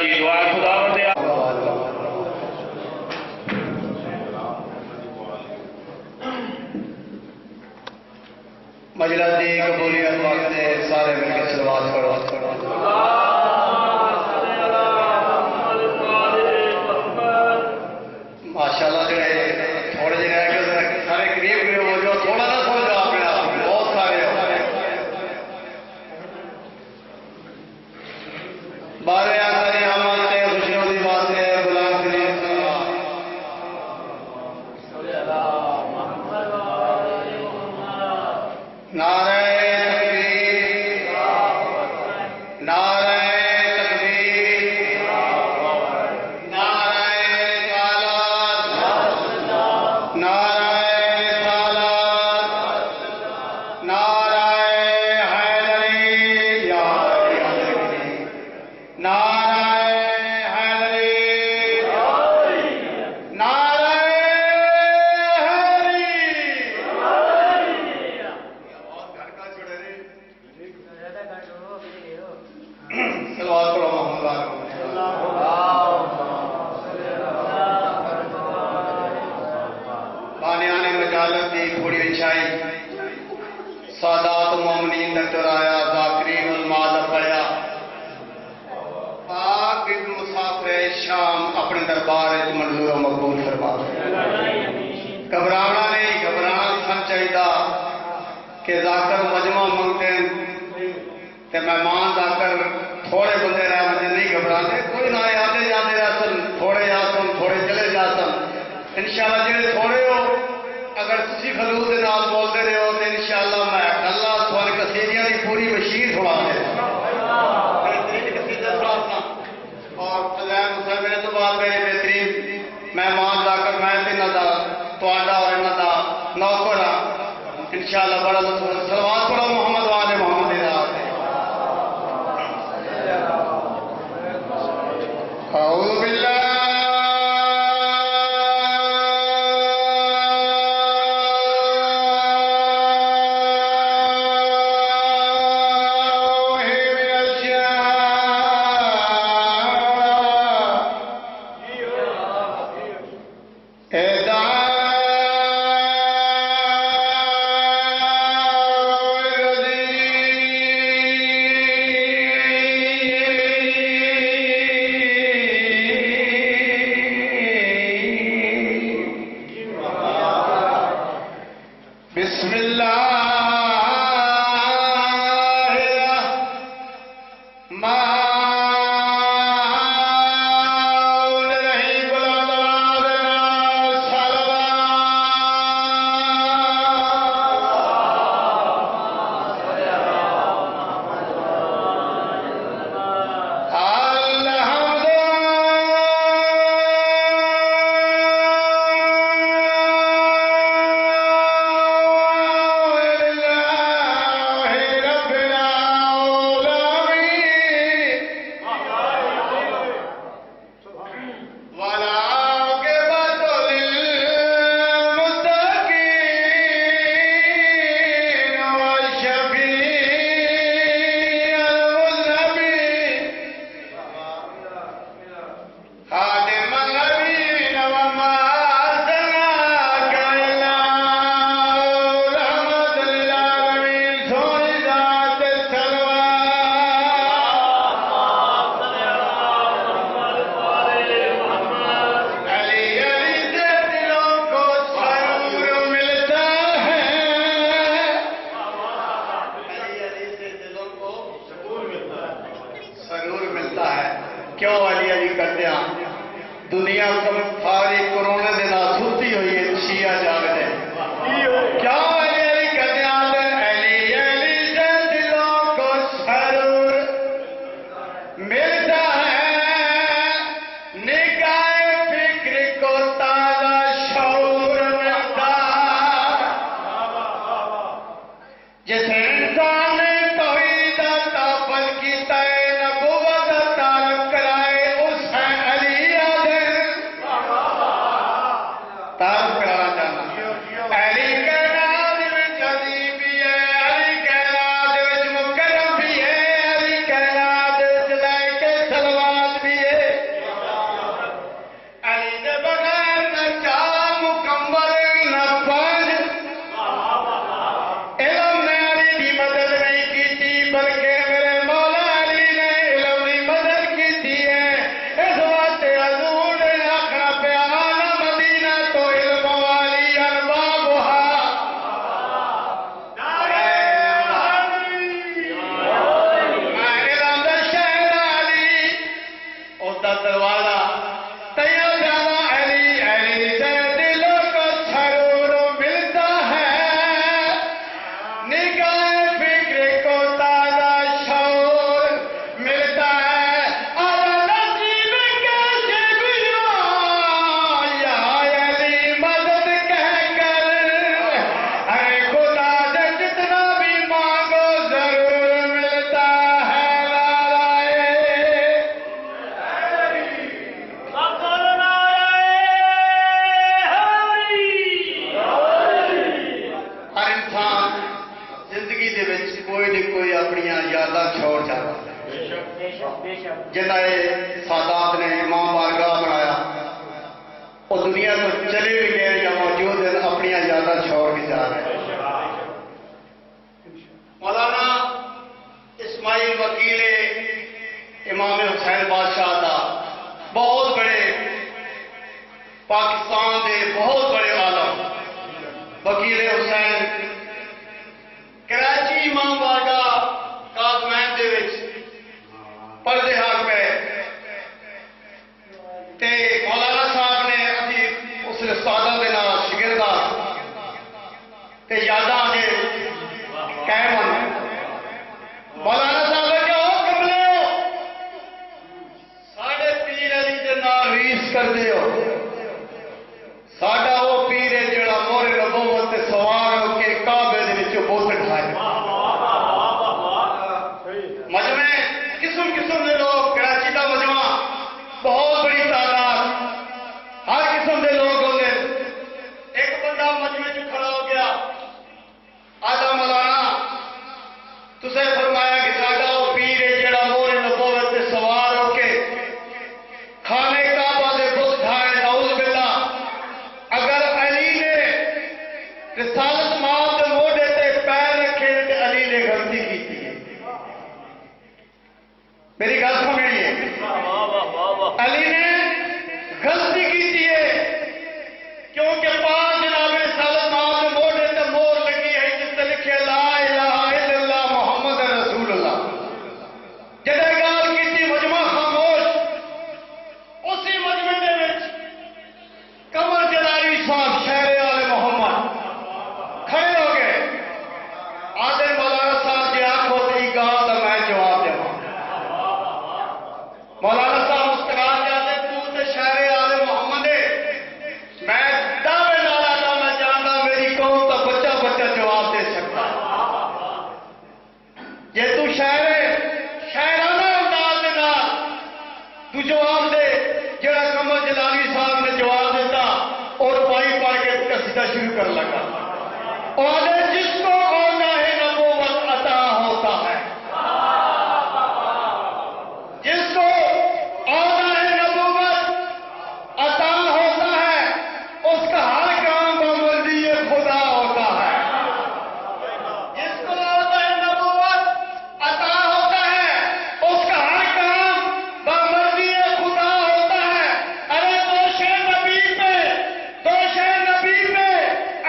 جی دعا خدا دیا مجلس دی قبولیت واسطے سارے مل کے صلوات پڑھو. ماشاءاللہ جو ہے تھوڑے جی رہ گئے سارے قریب قریب ہو جو تھوڑا نہ سمجھو اپنے آپ کو بہت سارے ہو بارے آخری آمد خوشیوں کی بات ہے غلام کریم نعرہ تکبیر نعرہ تکبیر نعرہ رسالت نعرہ رسالت نعرہ حیدری یا حیدری نعرہ حیدری نعرہ صلوات پڑھو محمد بانیان مجالت دی تھوڑی اچھائی سادات مومنین ڈاکٹر آیا ذاکرین المال پڑیا پاک مسافر شام اپنے دربار منظور و مقبول فرما گھبرانا نہیں گھبرانا سن چاہیے کہ ذاکر مجمع منگتے ہیں کہ مہمان ذاکر تھوڑے بندے رہے مجھے نہیں گھبراتے کوئی نہ آتے جاتے رہسن تھوڑے آسن تھوڑے چلے جاسن انشاءاللہ جڑے تھوڑے ہو اگر تسی خلوص دے نال بولتے رہے ہو تو انشاءاللہ میں اللہ تھوڑے قصیدیاں دی پوری بشیر سنا دے اور فضائل حسین میرے تو بعد میرے بہترین مہمان ذاکر میں تینہ دا تواڈا اور انہ دا نوکر ہاں انشاءاللہ بڑا صلوات پڑھو محمد والے محمد دی ذات اعوذ باللہ بسم اللہ کیوں علی علی کرتے ہیں دنیا ساری کرونا دے نال ستی ہوئی ہے شیعہ جاگتے ہیں کیا علی علی کرتے ہیں علی علی سے دلوں کو سرور ملتا ہے نگاہ فکر کو تازہ شعور ملتا جیسے انسان توحید عطا پل کی تے نبوت تعلق کرائے اس ہے علی تعلق کرانا چاہنا اپنی یاداں چھوڑ جاتا جنہ سادات نے امام بارگاہ بنایا وہ دنیا کو چلے بھی گئے یا موجود ہیں اپنی یاداں چھوڑ کے جا رہے ہیں. مولانا اسماعیل وکیل امام حسین بادشاہ دا بہت بڑے پاکستان دے بہت بڑے عالم وکیل حسین کراچی امام بارگاہ کاظمین دے وچ پردے حق پہ تے مولانا صاحب نے ابھی اس استادوں کے نام شگردہ تے یاداں دے قائم مولانا صاحب کیا ہو کملے ہو ساڑھے پیر علی دے نال ریس کر دے ہو ساڈا وہ پیر ہے جڑا مور نبوت تے سوار ہو کے کعبے دے وچ بت ٹھائے مجمع قسم قسم دے لوگ کراچی دا مجمع بہت بڑی تعداد ہر قسم دے لوگ ہوتے ایک بندہ مجمع چ کھڑا ہو گیا آدھا مولانا تسے فرمایا کہ ساڈا وہ پیر ہے جڑا مور نبوت تے سوار ہو کے خانے کعبہ دے بت ٹھائے نعوذ باللہ اگر علی نے رسالت مال دے موڈے تے پیر رکھے تے علی نے غلطی کی ہے. میری گل سمجھیے علی نے غلطی کی ہے کیونکہ پاک جناب رسالت مال دے موڈے تے مور لگی ہے جس تے لکھے لا الہ الا اللہ محمد رسول اللہ. جدے گال کی مجمع خاموش اسی مجمع دے وچ قمر جلالی صاحب شہر آل محمد کھڑے ہو گئے آدھے مولانا صاحب جی آنکھوں تے گال دا میں جواب دے مولانا صاحب مسکرا جاتے تو تے شہر آل محمد میں دعوے نال آتا میں جاندا میری قوم کا بچہ بچہ جواب دے سکتا جے تو شاعرانہ انداز دے نال تو جواب دے جڑا قمر جلالی صاحب نے جواب دیتا اور پائی پڑھ کے قصیدہ شروع کر لگا اور جس کو اوضاع نبوت عطا ہوتا ہے جس کو اوضاع نبوت عطا ہوتا ہے اس کا ہر کام بمرضی خدا ہوتا ہے. جس کو اوضاع نبوت عطا ہوتا ہے اس کا ہر کام بمرضی خدا ہوتا ہے. ارے دوش نبی پہ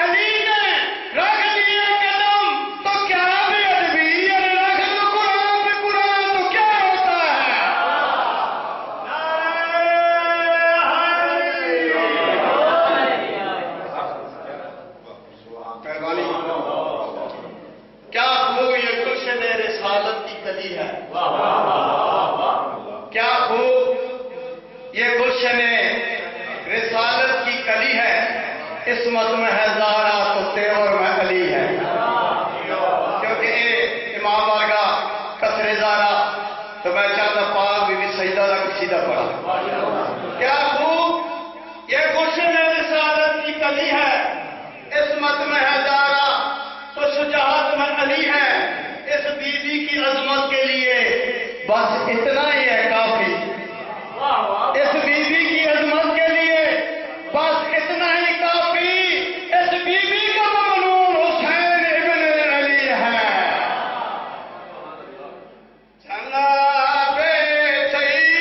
علی نے رکھ دیے قدم تو کیا بھی ادبی ارے رکھ دو قرآن پہ قرآن تو کیا ہوتا ہے. مہربانی کیا خوب یہ گلشن رسالت کی کلی ہے کیا خوب یہ گلشن رسالت کی کلی ہے. عصمت میں ہے زہرا تو تیور میں علی ہے کیونکہ یہ امام بارگاہ کسر زہرا تو میں چاہتا پاک بھی سجدہ کا قصیدہ پڑھا. کیا خوب یہ گلشن رسالت کی کلی ہے. عصمت میں ہے زہرا تو شجاعت میں علی ہے. اس بی بی کی عظمت کے لیے بس اتنا ہی ہے کافی. اس بی بی کی عظمت کے لیے بس اتنا ہی کافی. اس بی بی کا ممنون حسین ابن علی ہے. جناب سید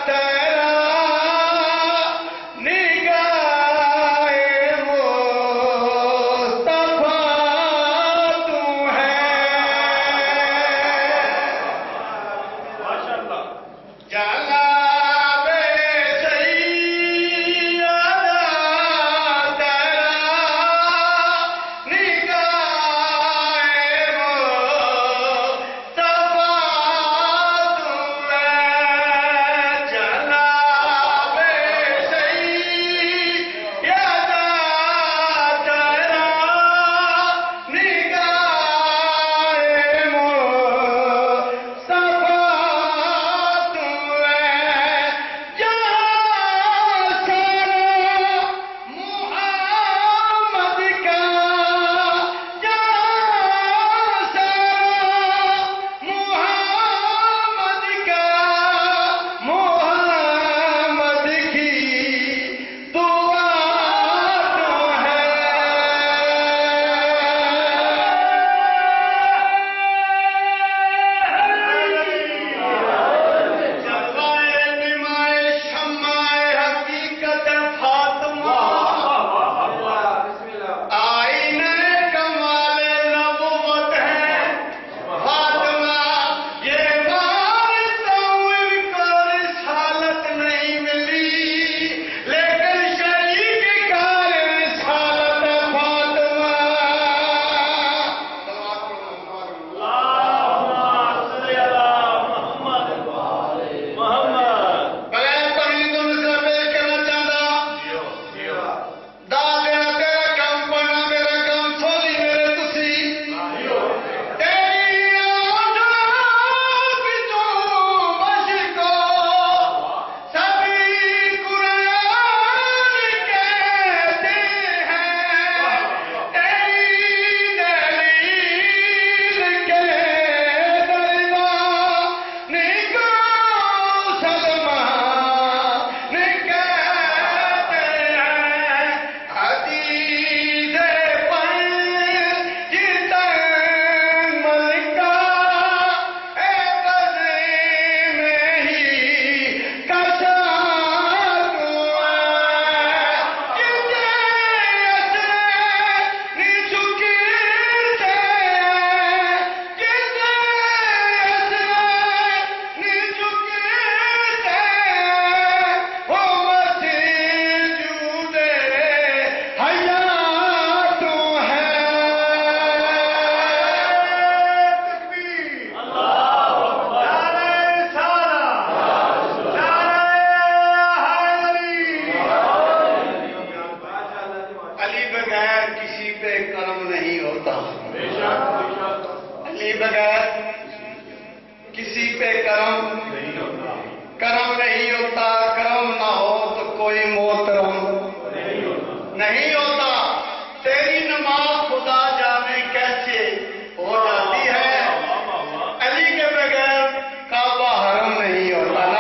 تیرا نگاہ مصطفیٰ تو ہے. کی بغیر کسی پہ کرم نہیں ہوتا، کرم نہ ہو تو کوئی محترم نہیں ہوتا۔ تیری نماز خدا جانے کیسے ہو جاتی ہے، علی کے بغیر کعبہ حرم نہیں ہوتا۔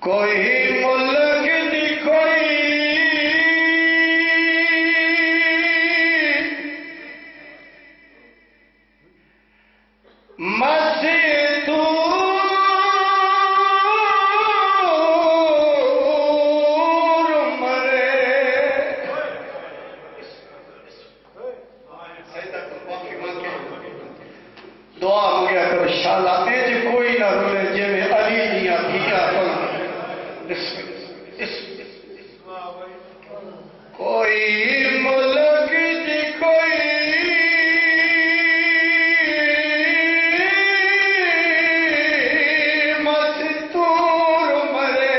کوئی ملک دی کوئی دعا مانگیا کرو شالا اج کوئی نہ رولے جے میں علی دیاں دھیاں پڑھ کوئی ملک دی کوئی مستور مرے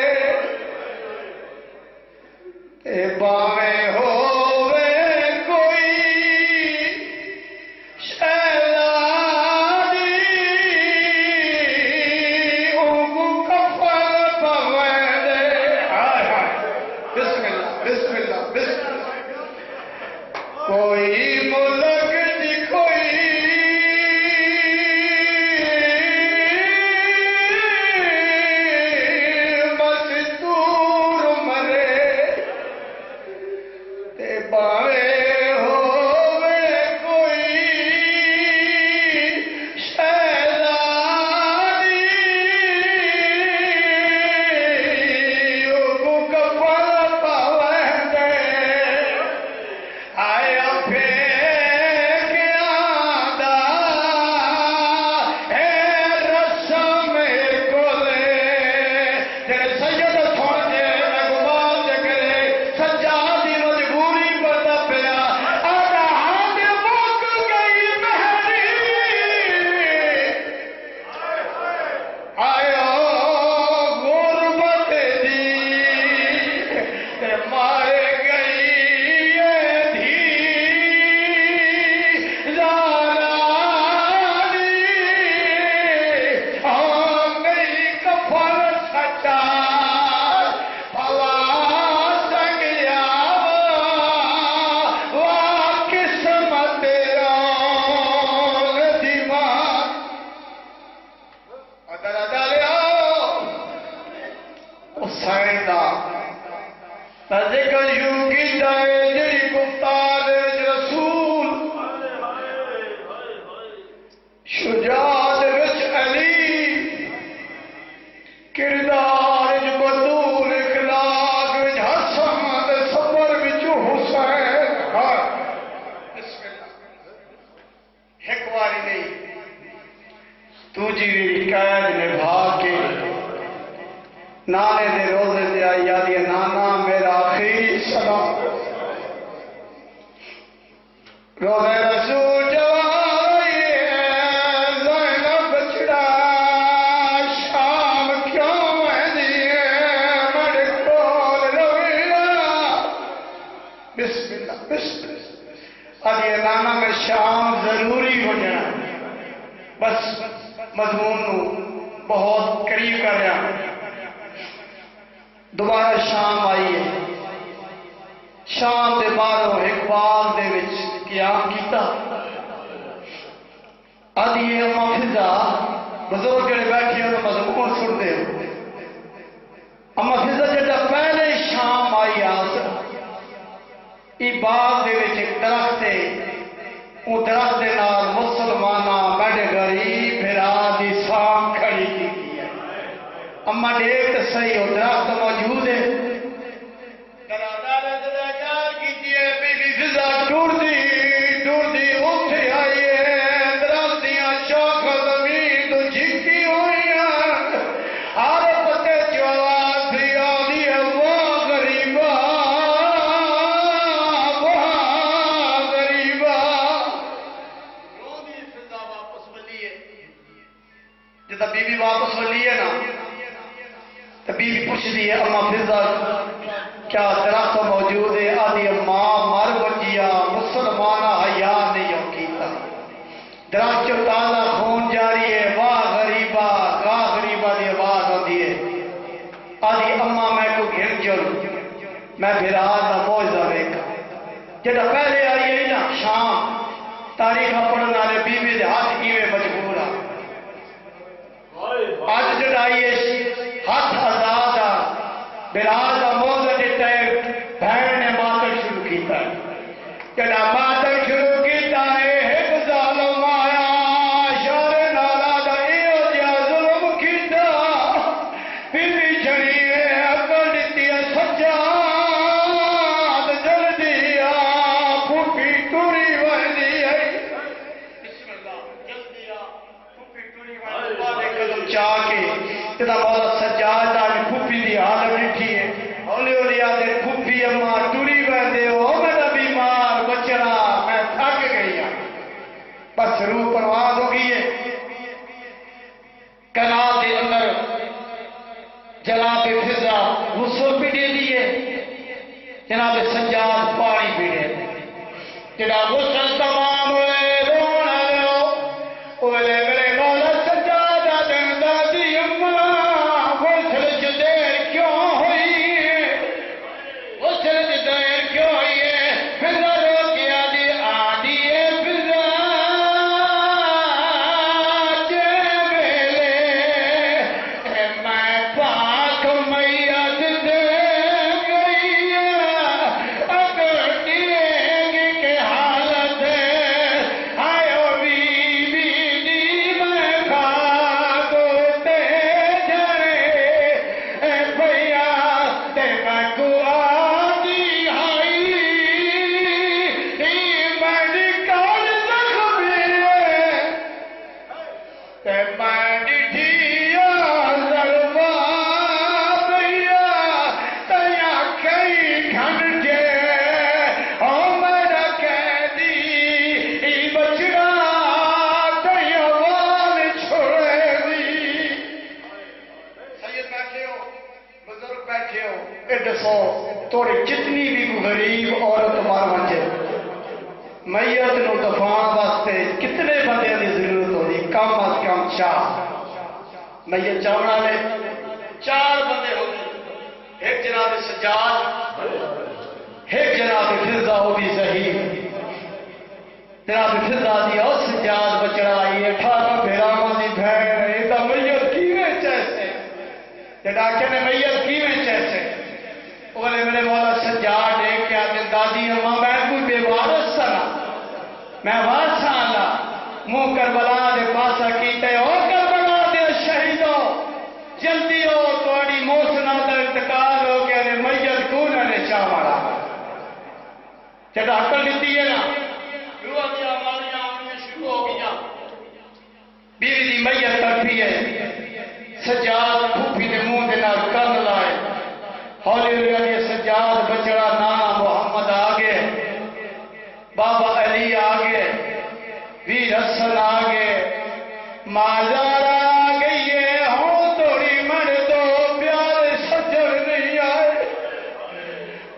اے باویں ہووے کوئی کوئی ملک دی کوئی مستور مرے تے باویں ہووے کوئی شہزادی او کفن پاوندے آیا پھینک آندا اے رسم کولے جڑے سید سن کے نگمال تے کرے سجاد دی مجبوری بتا پیا آدھا ہاتھ مک گئی مہری آیا غربت دی تے مارے گئی اے دھی زارانی میری کفن سچا پوا سنگیا وا قسمت رون دیوان ادھر ادھر آؤ حسین دا ذکر یوں کیتا ہے جڑی گفتار وچ رسول شجاعت وچ علی کردار وچ بطول اخلاق وچ حسن تے صبر وچ حسین بسم اللہ ایک واری نہیں دوجی قید نبھا کے نانے دے روزے دے آئی یادی نانا میرا آخری سلام روزے رسول جوائی زینب بچڑا شام کیوں مہدی مڑ کول رویا بسم اللہ بسم اللہ آدھی نانا میں شام ضروری ہو جانا بس مضمون نو بہت قریب کر رہا دوبارہ شام آئی ہے شام دے باروں اقبال دے وچ قیام کیتا آدھی اما فضا بزرگ جڑے بیٹھے ہیں مضمون سن دے اما فضا جڑا پہلے شام آئی آس ای باغ دے وچ ایک درخت ہے او درخت دے نال مسلماناں بڑے غریب بھرا دی سام کھڑی کی ہے اما دیکھ تو صحیح ہو درخت موجود ہے ٹور دی اٹھے آئی ہے درخت دیاں شاخاں زمین تو جھکی ہوئی ہیں ہر پتے چ آواز بھی آدھی ہے واہ غریبا روندی فضا واپس ملی ہے جدا بی بی واپس ملی ہے نا تو بی بی پوچھ دی ہے اما فضا کیا درخت موجود ہے آدھی ماں مر بچیا مسلمانہ حیا نہیں ہو کیتا درخت چو تازہ خون جاری ہے واہ غریبا گاہ غریبا دی آواز ہوتی ہے آدھی اما میں کو گھر جل میں بھرا دا موجزہ دیکھا جڑا پہلے آئی ہے نا شام تاریخ پڑھنا لے بی بی دے ہاتھ کیوے مجبورا آج جڑا آئی ہے ہاتھ آزادہ بلال کا موضوع دیتا ہے بہن نے ماتر شروع کیتا ہے جڑا ماتر شروع کیتا ہے ایک ظالم آیا شر نہ کہ مولا سجاد آج پھوپھی دی حالت ڈٹھی ہے ہولی ہولی آدھے پھوپھی اماں ٹری ویندے ہو میرا بیمار بچڑا میں تھک گئی ہوں بس روح پرواز ہو گئی ہے کنال کے اندر جناب فضا غسل بھی دے دیے جناب سجاد پانی بھی دے جنا غسل تمام ہوئے رونا لو اولے میرے مولا سجادہ دن دادی اماں غسل چ دیر کیوں ہوئی ہے غسل چ دیر کیوں ہوئی ہے فضا رو کے آدھی آدھی ہے فضا جے ویلے میں پاک میت دے گئی اگر دیگی کے حالت آئیو بی دی میں خاک تے جڑے بھیا تے میں کو آدھی آئی میڈیکل زخمی تے میں ڈٹھیا ضربا بھیا تیا کئی گھنٹے او میرا قیدی بچڑا تیا وال چھوڑے دی سید بیٹھے ہو بزرگ بیٹھے ہو اے دسو توڑے جتنی بھی کوئی غریب عورت مار بچے میت نو دفان واسطے کتنے بندے کی ضرورت ہوتی کم از کم 4 میت چاونا لے 4 بندے ہوتے ایک جناب سجاد ایک جناب فضا ہو بھی صحیح جناب فضا دی او سجاد بچڑا آئی 18 بھیرامہ دی بھین یہ تو میت کیویں چیسے تے ڈاکٹر نے میت کیویں چیسے بولے میرے مولا سجاد ایک کیا دن دادی اماں میں کوئی بے وارث سنا میں وارثاں اللہ منہ کربلا دے پاسا کیتے او کربلا دے شہیدو جلدی ہو تھوڑی موسنا دا انتقال ہو گیا نے میت کون نے چاوڑا جدا عقل دیتی ہے نا روح دیا مالیاں آنیاں شروع ہو گیا بیوی دی میت تڑپی ہے سجاد پھوپھی دے منہ دے نال کن لائے ہولی ہولی سجاد بچڑا نانا محمد آگے بابا علی آگے ویر حسن آگے مازارہ آگئی ہے ہوں توڑی مر دو پیارے سجر نہیں آئے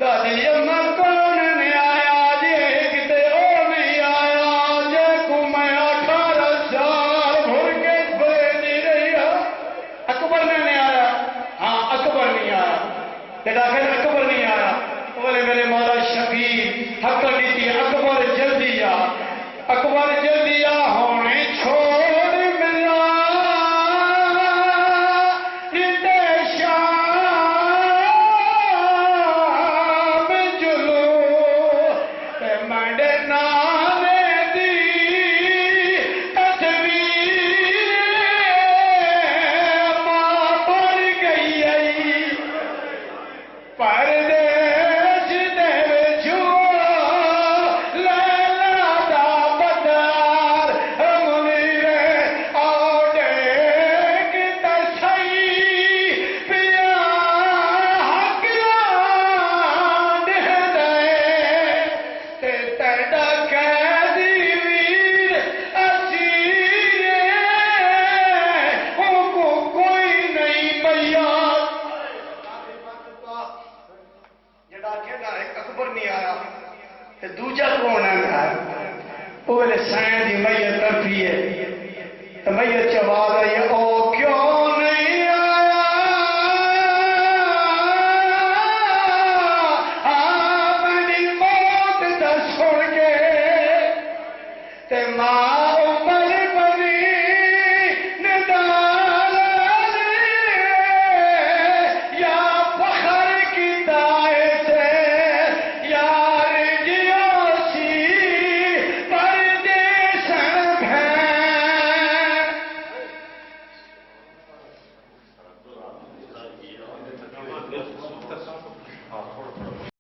دادی اماں کون نے آیا جے کتے او نہیں آیا جے کو میں 18 سال بھر کے بھیجی رہی اکبر نے آیا ہاں اکبر نہیں آیا لیکن اکبر نہیں آیا بولے میرے مولا شبیر حق دیتی اکبر جلدی آ اکبر جلدی آ ہونے چھوڑ ملا ریتے شام جلو تے مڈے نانے دی تصویر ماں بن گئی آئی پردیش دے وچوں لیلا دا بدار منیرے آڈے کتا سئی پیا حق دے دے تے تیڈا قیدی ویر اسیر او کو کوئی نہیں بیا جڑا کہنا ایک اکبر نہیں آیا تے دوجا کون ہے وہ ویلے سائن دی میت تڑپی ہے تے میت چواز آئی او کیوں